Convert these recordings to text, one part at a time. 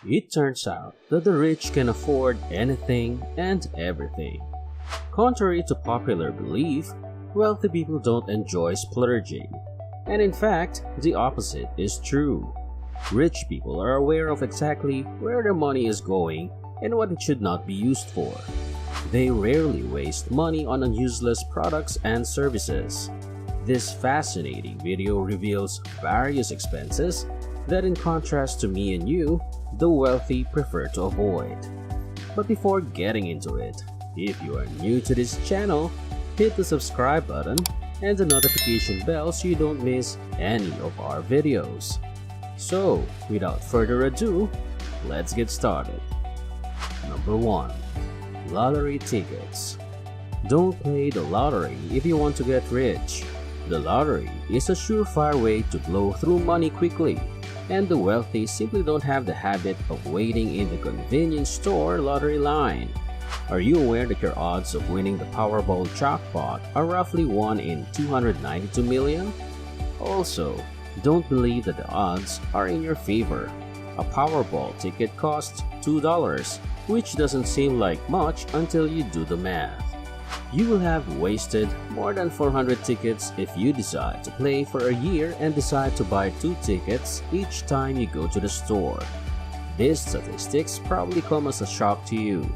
It turns out that the rich can afford anything and everything. Contrary to popular belief, wealthy people don't enjoy splurging. And in fact, the opposite is true. Rich people are aware of exactly where their money is going and what it should not be used for. They rarely waste money on useless products and services. This fascinating video reveals various expenses that, in contrast to me and you, the wealthy prefer to avoid. But before getting into it, if you are new to this channel, hit the subscribe button and the notification bell so you don't miss any of our videos. So, without further ado, let's get started. Number 1. Lottery tickets. Don't play the lottery if you want to get rich. The lottery is a surefire way to blow through money quickly, and the wealthy simply don't have the habit of waiting in the convenience store lottery line. Are you aware that your odds of winning the Powerball jackpot are roughly 1 in 292 million? Also, don't believe that the odds are in your favor. A Powerball ticket costs $2, which doesn't seem like much until you do the math. You will have wasted more than 400 tickets if you decide to play for a year and decide to buy 2 tickets each time you go to the store. These statistics probably come as a shock to you,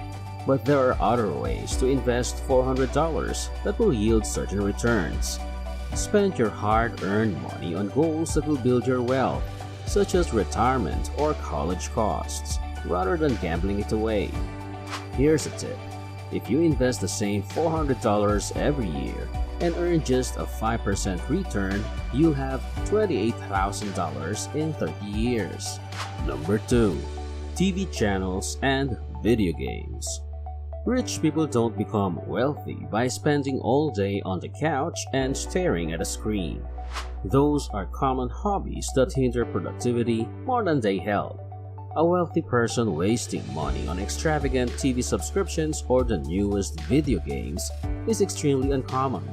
but there are other ways to invest $400 that will yield certain returns. Spend your hard-earned money on goals that will build your wealth, such as retirement or college costs, rather than gambling it away. Here's a tip. If you invest the same $400 every year and earn just a 5% return, you'll have $28,000 in 30 years. Number 2. TV channels and video games. Rich people don't become wealthy by spending all day on the couch and staring at a screen. Those are common hobbies that hinder productivity more than they help. A wealthy person wasting money on extravagant TV subscriptions or the newest video games is extremely uncommon.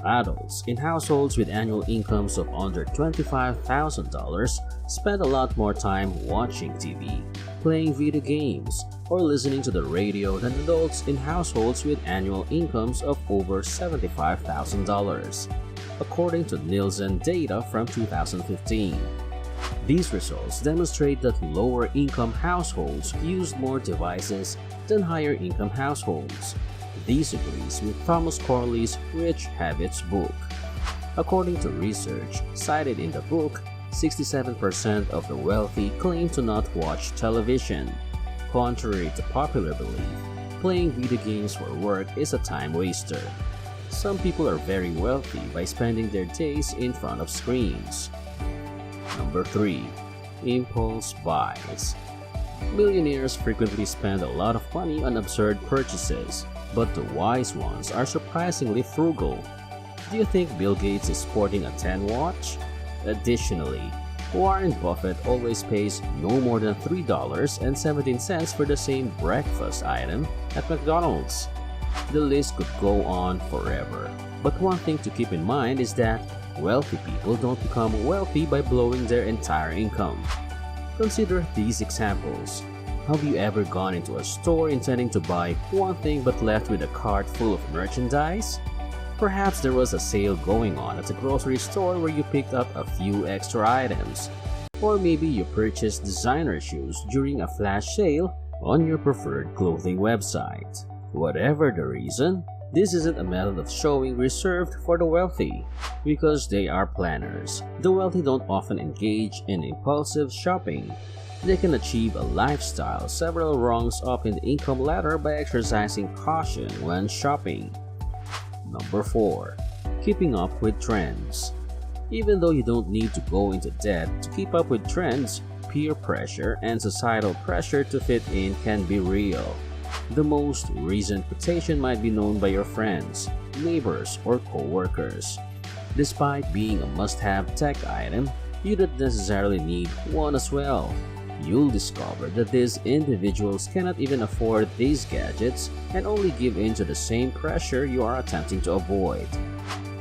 Adults in households with annual incomes of under $25,000 spend a lot more time watching TV, playing video games, or listening to the radio than adults in households with annual incomes of over $75,000, according to Nielsen data from 2015. These results demonstrate that lower-income households use more devices than higher-income households. This agrees with Thomas Corley's Rich Habits book. According to research cited in the book, 67% of the wealthy claim to not watch television. Contrary to popular belief, playing video games for work is a time waster. Some people are very wealthy by spending their days in front of screens. Number 3. Impulse buys. Millionaires frequently spend a lot of money on absurd purchases, but the wise ones are surprisingly frugal. Do you think Bill Gates is sporting a 10 watch? Additionally, Warren Buffett always pays no more than $3.17 for the same breakfast item at McDonald's. The list could go on forever, but one thing to keep in mind is that wealthy people don't become wealthy by blowing their entire income. Consider these examples. Have you ever gone into a store intending to buy one thing but left with a cart full of merchandise? Perhaps there was a sale going on at a grocery store where you picked up a few extra items. Or maybe you purchased designer shoes during a flash sale on your preferred clothing website. Whatever the reason, this isn't a method of showing reserved for the wealthy, because they are planners. The wealthy don't often engage in impulsive shopping. They can achieve a lifestyle several rungs up in the income ladder by exercising caution when shopping. Number 4. Keeping up with trends. Even though you don't need to go into debt to keep up with trends, peer pressure and societal pressure to fit in can be real. The most recent quotation might be known by your friends, neighbors, or co-workers. Despite being a must-have tech item, you don't necessarily need one as well. You'll discover that these individuals cannot even afford these gadgets and only give in to the same pressure you are attempting to avoid.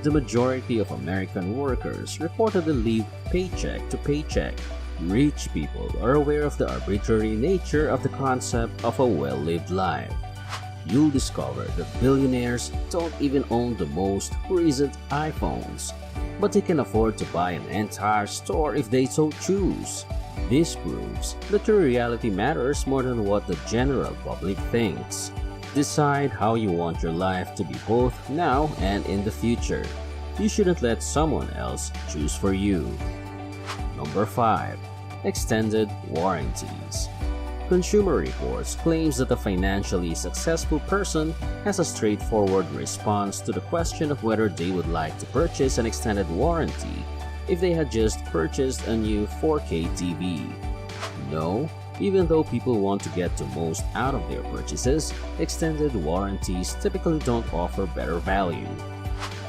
The majority of American workers reportedly live paycheck to paycheck, Rich people are aware of the arbitrary nature of the concept of a well-lived life. You'll discover that billionaires don't even own the most recent iPhones, but they can afford to buy an entire store if they so choose. This proves that your reality matters more than what the general public thinks. Decide how you want your life to be both now and in the future. You shouldn't let someone else choose for you. Number 5. Extended warranties. Consumer Reports claims that a financially successful person has a straightforward response to the question of whether they would like to purchase an extended warranty if they had just purchased a new 4K TV. No, even though people want to get the most out of their purchases, extended warranties typically don't offer better value.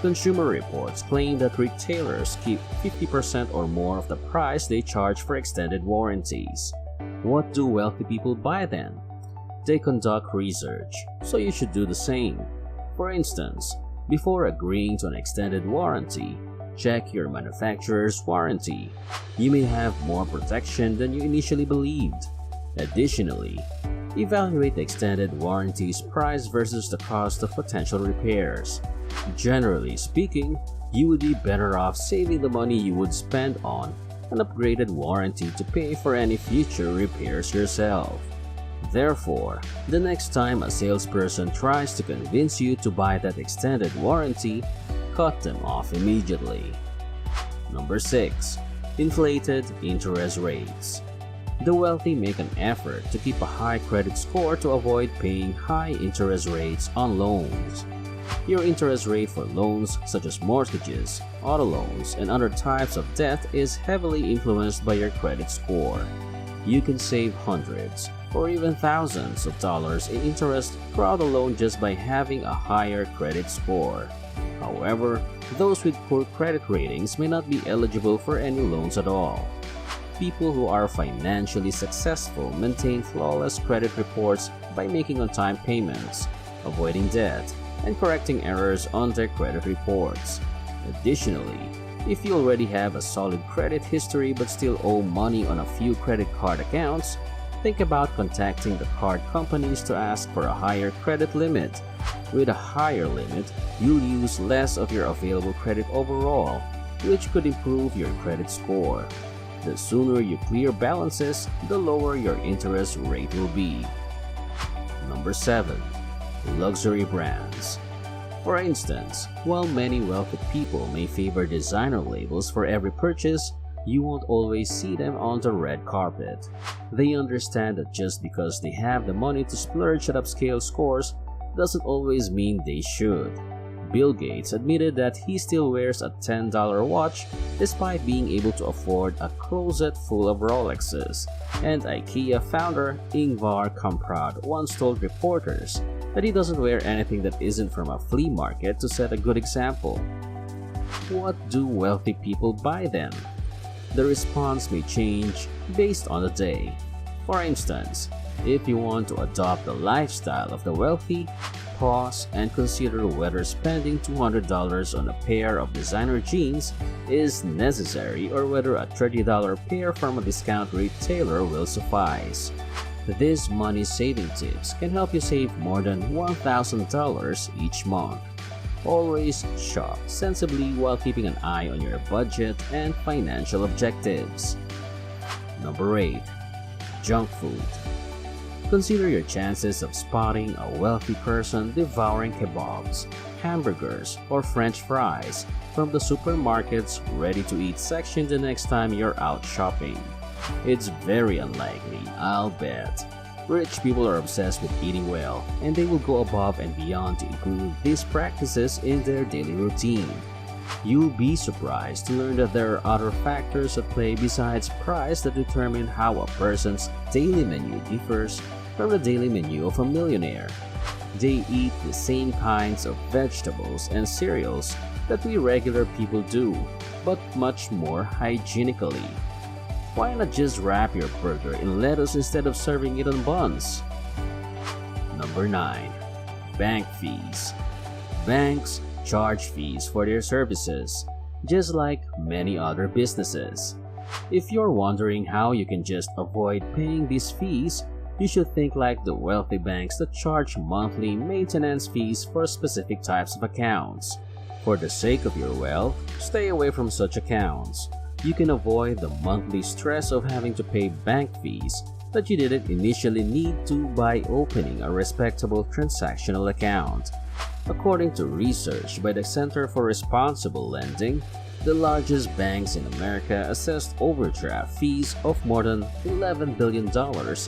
Consumer Reports claim that retailers keep 50% or more of the price they charge for extended warranties. What do wealthy people buy then? They conduct research, so you should do the same. For instance, before agreeing to an extended warranty, check your manufacturer's warranty. You may have more protection than you initially believed. Additionally, evaluate the extended warranty's price versus the cost of potential repairs. Generally speaking, you would be better off saving the money you would spend on an upgraded warranty to pay for any future repairs yourself. Therefore, the next time a salesperson tries to convince you to buy that extended warranty, cut them off immediately. Number 6. Inflated interest rates. The wealthy make an effort to keep a high credit score to avoid paying high interest rates on loans. Your interest rate for loans such as mortgages, auto loans, and other types of debt is heavily influenced by your credit score. You can save hundreds or even thousands of dollars in interest throughout a loan just by having a higher credit score. However, those with poor credit ratings may not be eligible for any loans at all. People who are financially successful maintain flawless credit reports by making on-time payments, avoiding debt, and correcting errors on their credit reports. Additionally, if you already have a solid credit history but still owe money on a few credit card accounts, think about contacting the card companies to ask for a higher credit limit. With a higher limit, you'll use less of your available credit overall, which could improve your credit score. The sooner you clear balances, the lower your interest rate will be. Number 7. Luxury brands. For instance, while many wealthy people may favor designer labels for every purchase, you won't always see them on the red carpet. They understand that just because they have the money to splurge at upscale stores doesn't always mean they should. Bill Gates admitted that he still wears a $10 watch despite being able to afford a closet full of Rolexes, and IKEA founder Ingvar Kamprad once told reporters that he doesn't wear anything that isn't from a flea market to set a good example. What do wealthy people buy then? The response may change based on the day. For instance, if you want to adopt the lifestyle of the wealthy, pause and consider whether spending $200 on a pair of designer jeans is necessary or whether a $30 pair from a discount retailer will suffice. These money-saving tips can help you save more than $1,000 each month. Always shop sensibly while keeping an eye on your budget and financial objectives. Number 8. Junk food. Consider your chances of spotting a wealthy person devouring kebabs, hamburgers, or French fries from the supermarket's ready-to-eat section the next time you're out shopping. It's very unlikely, I'll bet. Rich people are obsessed with eating well, and they will go above and beyond to include these practices in their daily routine. You'll be surprised to learn that there are other factors at play besides price that determine how a person's daily menu differs from the daily menu of a millionaire. They eat the same kinds of vegetables and cereals that we regular people do, but much more hygienically. Why not just wrap your burger in lettuce instead of serving it on buns? Number 9. Bank fees. Banks charge fees for their services, just like many other businesses. If you're wondering how you can just avoid paying these fees, you should think like the wealthy banks that charge monthly maintenance fees for specific types of accounts. For the sake of your wealth, stay away from such accounts. You can avoid the monthly stress of having to pay bank fees that you didn't initially need to by opening a respectable transactional account. According to research by the Center for Responsible Lending, the largest banks in America assessed overdraft fees of more than $11 billion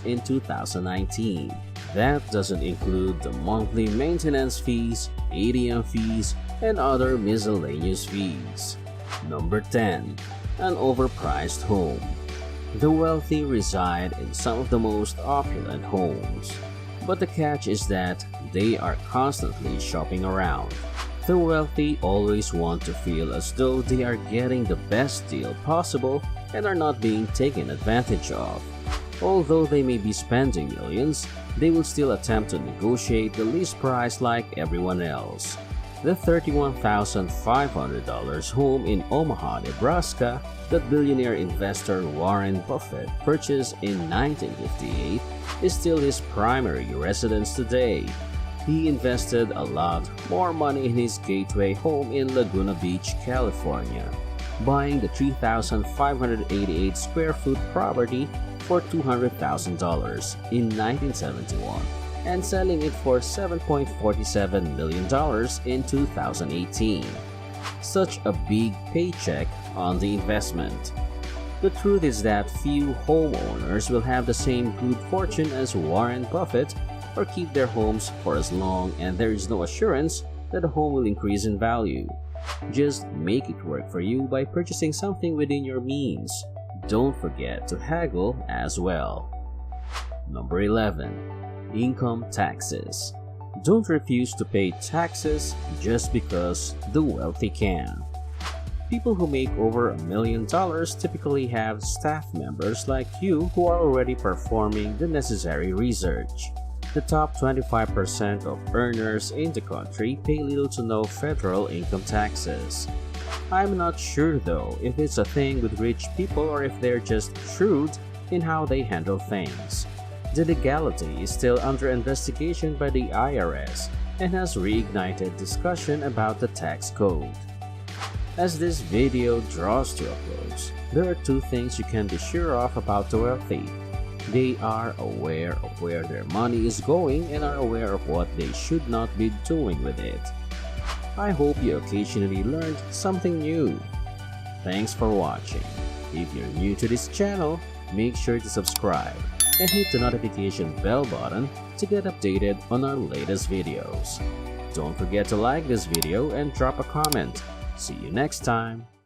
in 2019. That doesn't include the monthly maintenance fees, ATM fees, and other miscellaneous fees. Number 10. An overpriced home. The wealthy reside in some of the most opulent homes, but the catch is that they are constantly shopping around. The wealthy always want to feel as though they are getting the best deal possible and are not being taken advantage of. Although they may be spending millions, they will still attempt to negotiate the least price like everyone else. The $31,500 home in Omaha, Nebraska that billionaire investor Warren Buffett purchased in 1958 is still his primary residence today. He invested a lot more money in his gateway home in Laguna Beach, California, buying the 3,588 square foot property for $200,000 in 1971 and selling it for $7.47 million in 2018. Such a big paycheck on the investment. The truth is that few homeowners will have the same good fortune as Warren Buffett or keep their homes for as long, and there is no assurance that the home will increase in value. Just make it work for you by purchasing something within your means. Don't forget to haggle as well. Number 11. Income taxes. Don't refuse to pay taxes just because the wealthy can. People who make over $1 million typically have staff members like you who are already performing the necessary research. The top 25% of earners in the country pay little to no federal income taxes. I'm not sure though if it's a thing with rich people or if they're just shrewd in how they handle things. The legality is still under investigation by the IRS and has reignited discussion about the tax code. As this video draws to a close, there are two things you can be sure of about the wealthy. They are aware of where their money is going and are aware of what they should not be doing with it. I hope you occasionally learned something new. Thanks for watching. If you're new to this channel, make sure to subscribe and hit the notification bell button to get updated on our latest videos. Don't forget to like this video and drop a comment. See you next time.